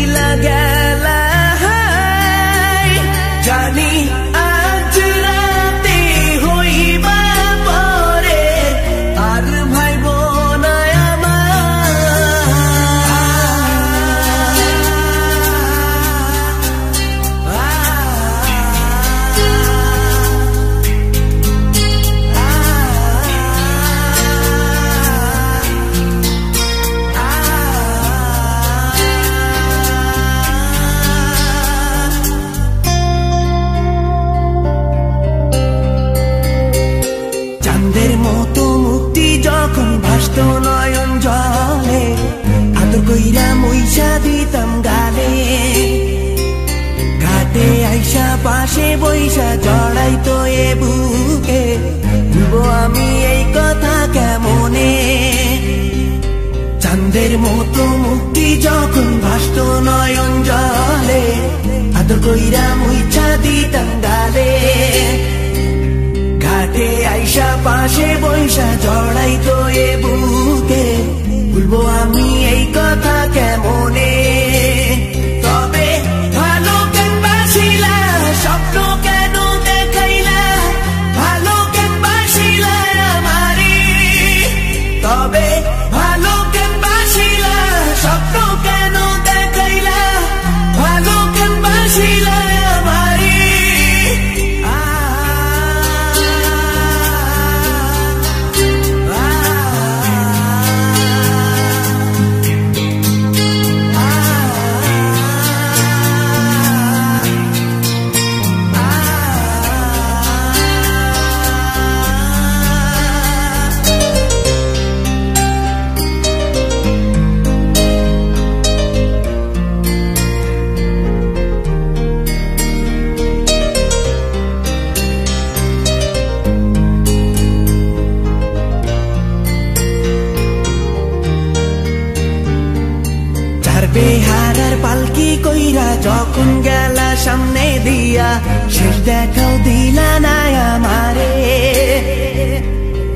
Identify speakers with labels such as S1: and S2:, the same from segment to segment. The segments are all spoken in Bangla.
S1: চইলা গেলা জানি আজ রাতে হইবা পরে আর ভাইব না চাঁদের মতো মুক্তি যখন ভাসত নয়ন জলে আদর কইরা মইসা দিতাম গালে ঘাটে আইসা পাশে বইসা জড়াইতো এ বুকে ভুলবো আমি এই কথা কেমনে চাঁদের মতো মুক্তি যখন ভাসত নয়ন জলে আদর কইরা মইসা দিতাম গালে ঘাটে আইসা পাশে বইসা জড়াইতো এ বুকে ভুলবো আমি এই কথা কেমনে তবে ভালো কেন বাসিলা স্বপ্ন কেন দেখাইলা ভালো কেন বাসিলা আমারে তবে ভালো কেন বাসিলা স্বপ্ন কেন দেখাইলা ভালো কেন বাসিলা আমারে বেহারার পালকি কইরা যখন গেলা সামনে দিয়া শেষ দেখাও দিলা না আমারে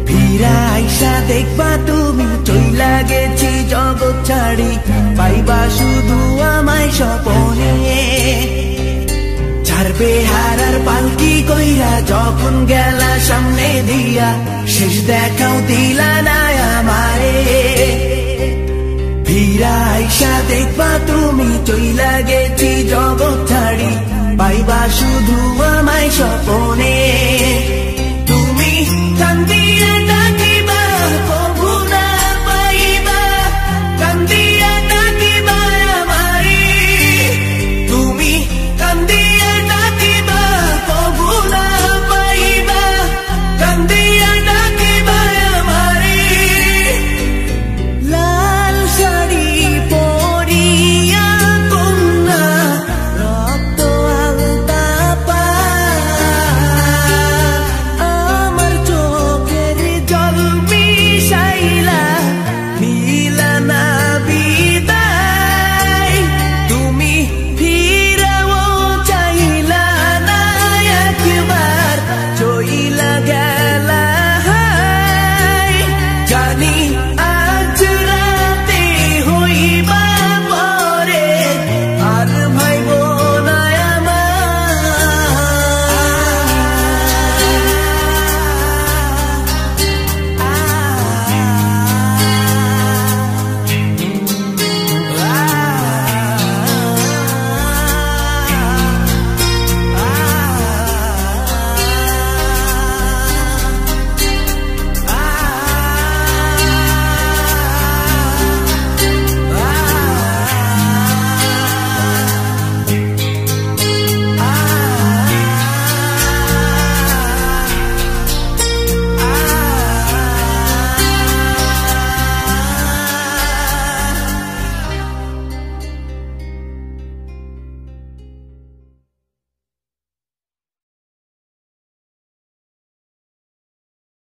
S1: ফিরা আইসা দেখবা তুমি চইলা গেছি জগৎ ছাড়ি পাইবা শুধু আমায় স্বপনে ছাড়বে হারার পালকি কইরা যখন গেলা সামনে দিয়া শেষ দেখাও দিলা না আমারে ফিরা আইসা দেখবা তুমি চইলা গেছি জগৎ ছাড়ি পাইবা শুধু আমায় স্বপনে